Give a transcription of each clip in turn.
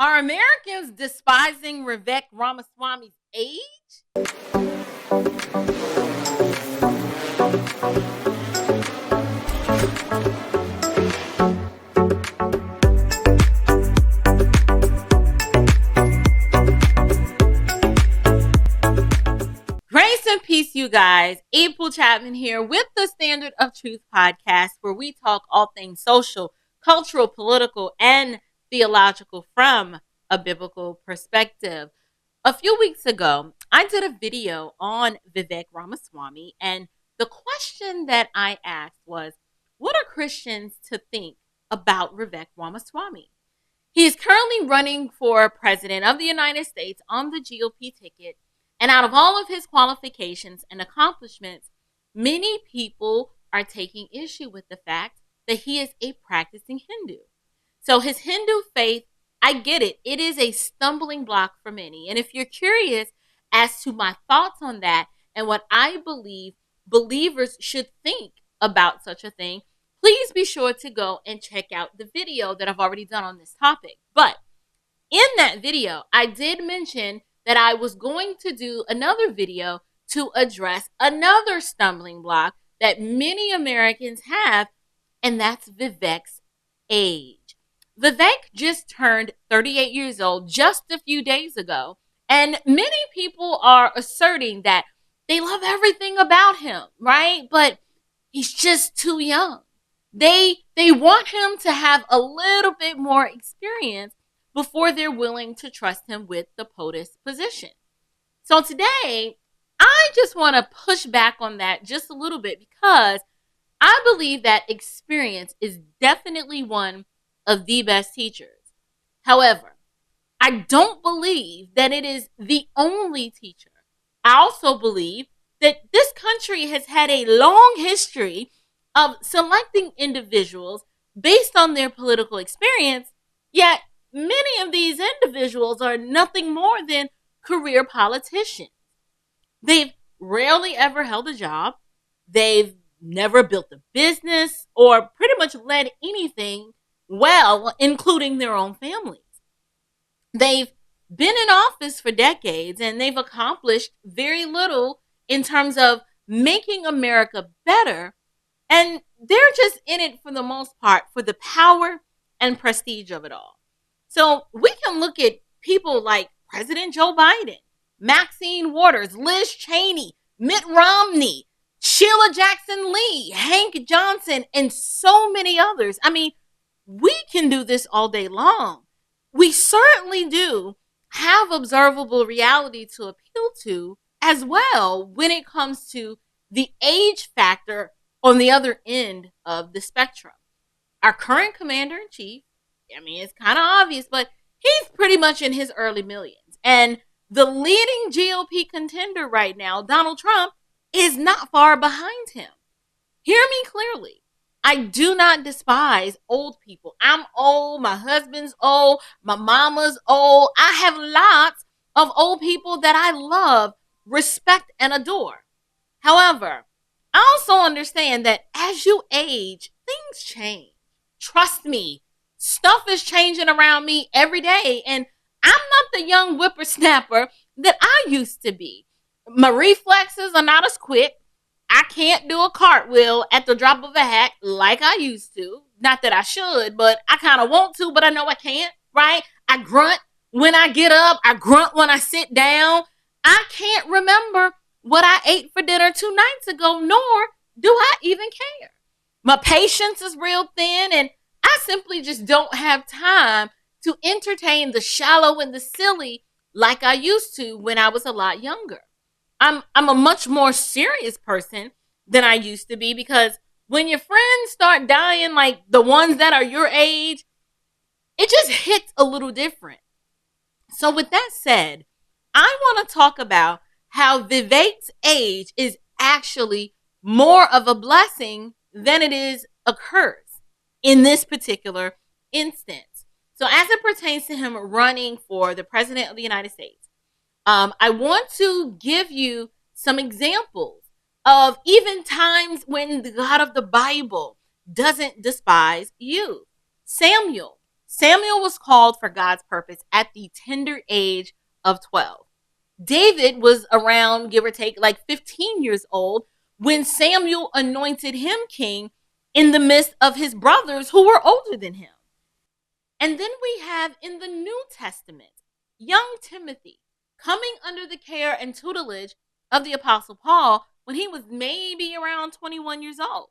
Are Americans despising Vivek Ramaswamy's age? Grace and peace, you guys. April Chapman here with the Standard of Truth podcast, where we talk all things social, cultural, political, and theological from a biblical perspective. A few weeks ago, I did a video on Vivek Ramaswamy, and the question that I asked was, what are Christians to think about Vivek Ramaswamy? He is currently running for president of the United States on the GOP ticket. And out of all of his qualifications and accomplishments, many people are taking issue with the fact that he is a practicing Hindu. So his Hindu faith, I get it. It is a stumbling block for many. And if you're curious as to my thoughts on that and what I believe believers should think about such a thing, please be sure to go and check out the video that I've already done on this topic. But in that video, I did mention that I was going to do another video to address another stumbling block that many Americans have, and that's Vivek's age. Vivek just turned 38 years old just a few days ago, and many people are asserting that they love everything about him, right? But he's just too young. They want him to have a little bit more experience before they're willing to trust him with the POTUS position. So today, I just want to push back on that just a little bit because I believe that experience is definitely one of the best teachers. However, I don't believe that it is the only teacher. I also believe that this country has had a long history of selecting individuals based on their political experience, yet many of these individuals are nothing more than career politicians. They've rarely ever held a job. They've never built a business or pretty much led anything well, including their own families. They've been in office for decades and they've accomplished very little in terms of making America better. And they're just in it for the most part for the power and prestige of it all. So we can look at people like President Joe Biden, Maxine Waters, Liz Cheney, Mitt Romney, Sheila Jackson Lee, Hank Johnson, and so many others. I mean, we can do this all day long. We certainly do have observable reality to appeal to as well when it comes to the age factor on the other end of the spectrum. Our current commander-in-chief, I mean, it's kind of obvious, but he's pretty much in his early millions. And the leading GOP contender right now, Donald Trump, is not far behind him. Hear me clearly. I do not despise old people. I'm old. My husband's old. My mama's old. I have lots of old people that I love, respect, and adore. However, I also understand that as you age, things change. Trust me. Stuff is changing around me every day, and I'm not the young whippersnapper that I used to be. My reflexes are not as quick. I can't do a cartwheel at the drop of a hat like I used to. Not that I should, but I kind of want to, but I know I can't, right? I grunt when I get up. I grunt when I sit down. I can't remember what I ate for dinner 2 nights ago, nor do I even care. My patience is real thin, and I simply just don't have time to entertain the shallow and the silly like I used to when I was a lot younger. I'm a much more serious person than I used to be because when your friends start dying like the ones that are your age, it just hits a little different. So with that said, I want to talk about how Vivek's age is actually more of a blessing than it is a curse in this particular instance. So as it pertains to him running for the president of the United States, I want to give you some examples of even times when the God of the Bible doesn't despise you. Samuel Samuel was called for God's purpose at the tender age of 12. David was around, give or take, like 15 years old when Samuel anointed him king in the midst of his brothers who were older than him. And then we have in the New Testament, young Timothy coming under the care and tutelage of the Apostle Paul when he was maybe around 21 years old.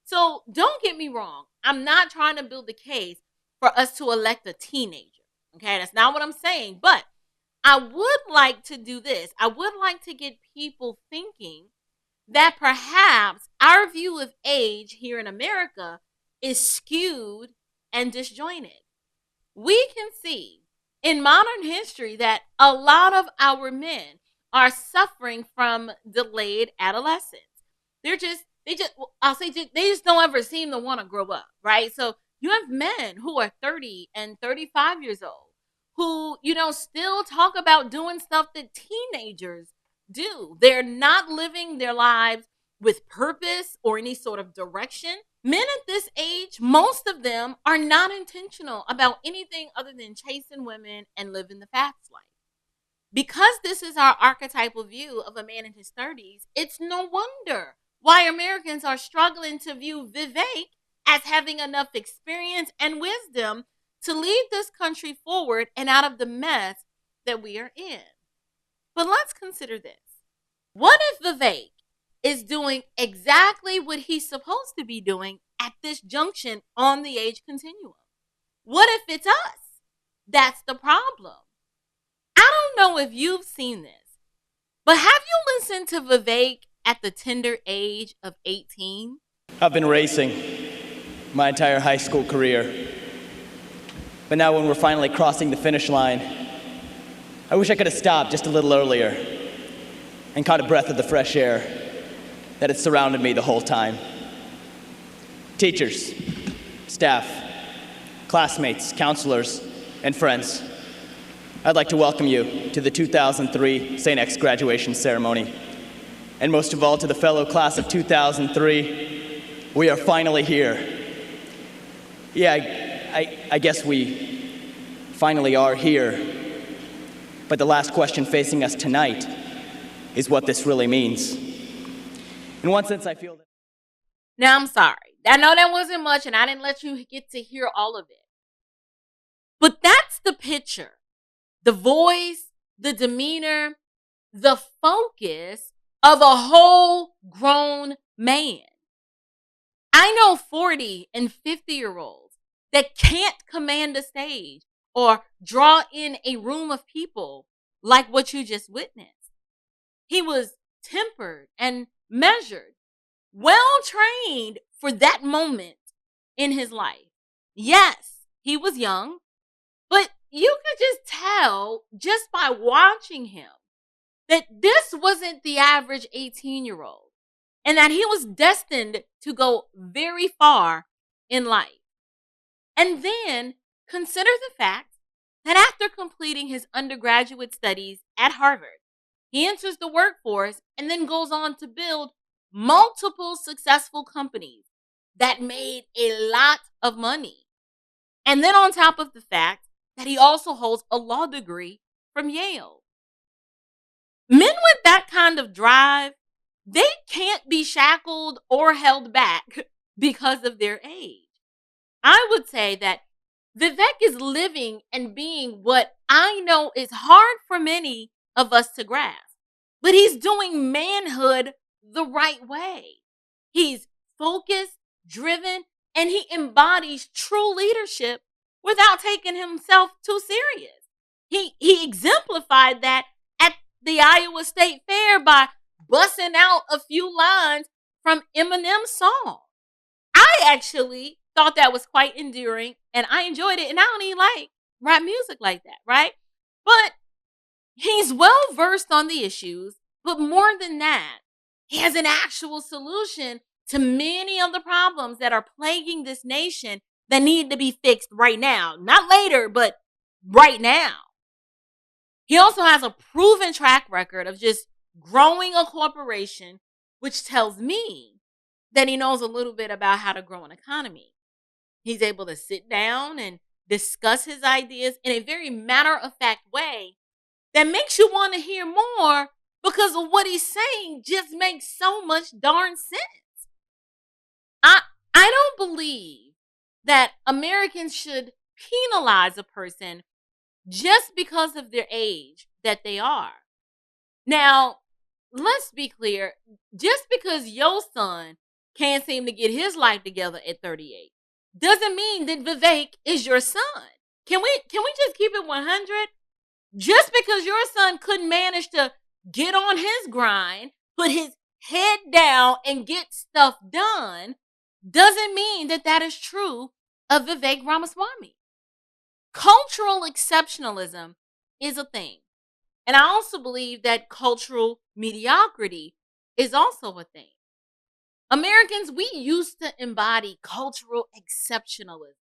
So don't get me wrong. I'm not trying to build a case for us to elect a teenager. Okay, that's not what I'm saying. But I would like to do this. I would like to get people thinking that perhaps our view of age here in America is skewed and disjointed. We can see in modern history that a lot of our men are suffering from delayed adolescence. They just don't ever seem to want to grow up, right? So you have men who are 30 and 35 years old who, still talk about doing stuff that teenagers do. They're not living their lives with purpose or any sort of direction. Men at this age, most of them are not intentional about anything other than chasing women and living the fast life. Because this is our archetypal view of a man in his 30s, it's no wonder why Americans are struggling to view Vivek as having enough experience and wisdom to lead this country forward and out of the mess that we are in. But let's consider this. What if Vivek is doing exactly what he's supposed to be doing at this junction on the age continuum? What if it's us? That's the problem. I don't know if you've seen this, but have you listened to Vivek at the tender age of 18? I've been racing my entire high school career. But now when we're finally crossing the finish line, I wish I could have stopped just a little earlier and caught a breath of the fresh air that had surrounded me the whole time. Teachers, staff, classmates, counselors, and friends, I'd like to welcome you to the 2003 St. X graduation ceremony. And most of all, to the fellow class of 2003, we are finally here. Yeah, I guess we finally are here. But the last question facing us tonight is what this really means. In one sense, I feel that... Now, I'm sorry. I know that wasn't much, and I didn't let you get to hear all of it. But that's the picture. The voice, the demeanor, the focus of a whole grown man. I know 40 and 50-year-olds that can't command a stage or draw in a room of people like what you just witnessed. He was tempered and measured, well trained for that moment in his life. Yes, he was young, but you could just tell just by watching him that this wasn't the average 18-year-old and that he was destined to go very far in life. And then consider the fact that after completing his undergraduate studies at Harvard, he enters the workforce and then goes on to build multiple successful companies that made a lot of money. And then on top of the fact that he also holds a law degree from Yale. Men with that kind of drive, they can't be shackled or held back because of their age. I would say that Vivek is living and being what I know is hard for many of us to grasp, but he's doing manhood the right way. He's focused, driven, and he embodies true leadership without taking himself too serious. He exemplified that at the Iowa State Fair by busting out a few lines from Eminem's song. I actually thought that was quite endearing and I enjoyed it. And I don't even like rap music like that, right? But he's well versed on the issues, but more than that, he has an actual solution to many of the problems that are plaguing this nation that need to be fixed right now. Not later, but right now. He also has a proven track record of just growing a corporation, which tells me that he knows a little bit about how to grow an economy. He's able to sit down and discuss his ideas in a very matter-of-fact way that makes you want to hear more because of what he's saying just makes so much darn sense. I don't believe that Americans should penalize a person just because of their age that they are. Now, let's be clear. Just because your son can't seem to get his life together at 38 doesn't mean that Vivek is your son. Can we just keep it 100? Just because your son couldn't manage to get on his grind, put his head down and get stuff done, doesn't mean that that is true of Vivek Ramaswamy. Cultural exceptionalism is a thing. And I also believe that cultural mediocrity is also a thing. Americans, we used to embody cultural exceptionalism.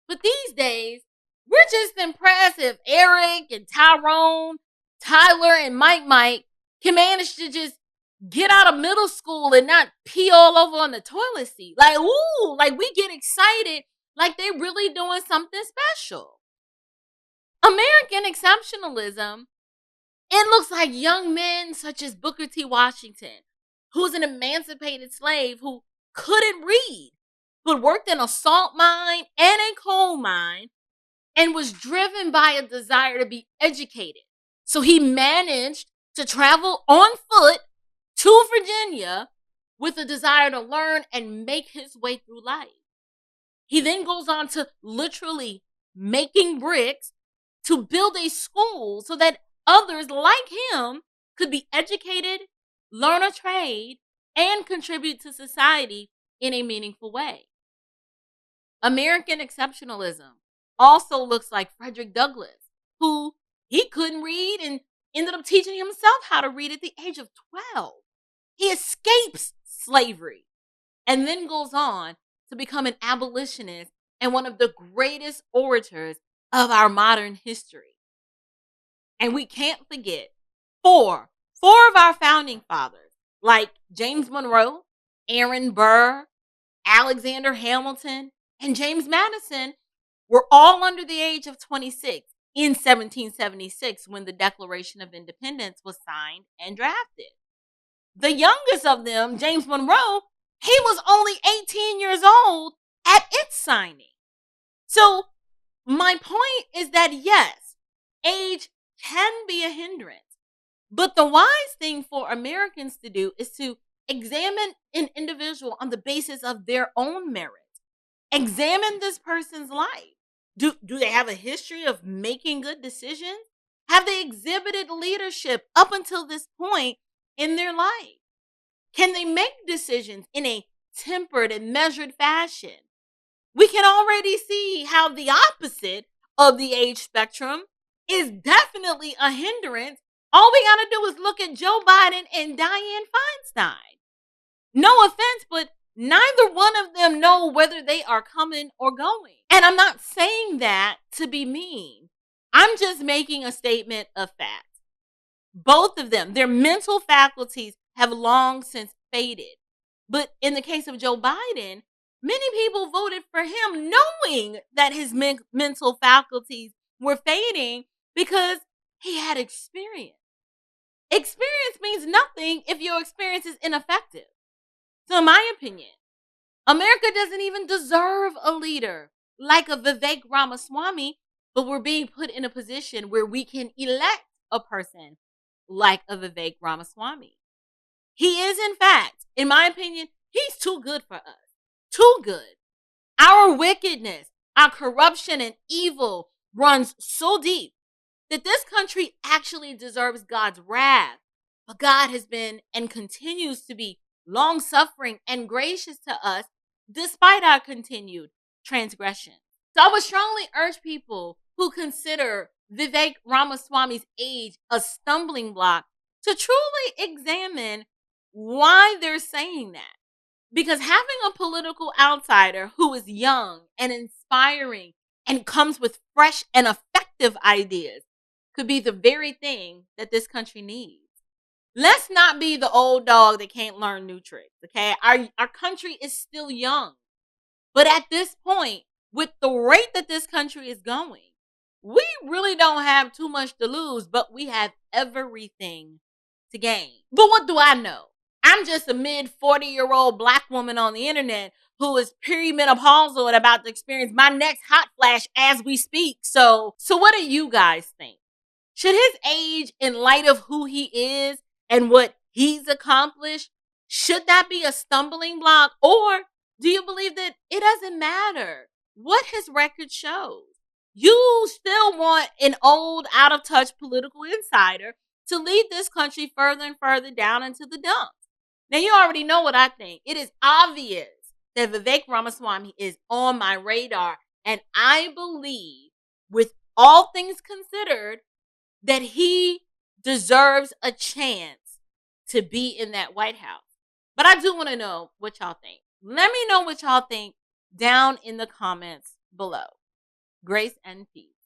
But these days, we're just impressed if Eric and Tyrone, Tyler and Mike can manage to just get out of middle school and not pee all over on the toilet seat. Like, ooh, like we get excited like they're really doing something special. American exceptionalism, it looks like young men such as Booker T. Washington, who's an emancipated slave who couldn't read, but worked in a salt mine and a coal mine and was driven by a desire to be educated. So he managed to travel on foot to Virginia with a desire to learn and make his way through life. He then goes on to literally making bricks to build a school so that others like him could be educated, learn a trade, and contribute to society in a meaningful way. American exceptionalism also looks like Frederick Douglass, who he couldn't read and ended up teaching himself how to read at the age of 12. He escapes slavery and then goes on to become an abolitionist and one of the greatest orators of our modern history. And we can't forget four of our founding fathers, like James Monroe, Aaron Burr, Alexander Hamilton, and James Madison, were all under the age of 26 in 1776 when the Declaration of Independence was signed and drafted. The youngest of them, James Monroe, he was only 18 years old at its signing. So my point is that yes, age can be a hindrance, but the wise thing for Americans to do is to examine an individual on the basis of their own merit. Examine this person's life. Do they have a history of making good decisions? Have they exhibited leadership up until this point in their life? Can they make decisions in a tempered and measured fashion? We can already see how the opposite of the age spectrum is definitely a hindrance. All we got to do is look at Joe Biden and Dianne Feinstein. No offense, but neither one of them know whether they are coming or going. And I'm not saying that to be mean. I'm just making a statement of fact. Both of them, their mental faculties have long since faded. But in the case of Joe Biden, many people voted for him knowing that his mental faculties were fading because he had experience. Experience means nothing if your experience is ineffective. So in my opinion, America doesn't even deserve a leader like a Vivek Ramaswamy, but we're being put in a position where we can elect a person like a Vivek Ramaswamy. He is, in fact, in my opinion, he's too good for us. Too good. Our wickedness, our corruption and evil runs so deep that this country actually deserves God's wrath. But God has been and continues to be long-suffering and gracious to us despite our continued transgression. So I would strongly urge people who consider Vivek Ramaswamy's age a stumbling block to truly examine why they're saying that. Because having a political outsider who is young and inspiring and comes with fresh and effective ideas could be the very thing that this country needs. Let's not be the old dog that can't learn new tricks, okay? Our country is still young. But at this point, with the rate that this country is going, we really don't have too much to lose, but we have everything to gain. But what do I know? I'm just a mid 40-year-old Black woman on the internet who is perimenopausal and about to experience my next hot flash as we speak. So what do you guys think? Should his age, in light of who he is and what he's accomplished, should that be a stumbling block? Or do you believe that it doesn't matter what his record shows? You still want an old, out of touch political insider to lead this country further and further down into the dumps. Now, you already know what I think. It is obvious that Vivek Ramaswamy is on my radar, and I believe, with all things considered, that he deserves a chance to be in that White House. But I do want to know what y'all think. Let me know what y'all think down in the comments below. Grace and peace.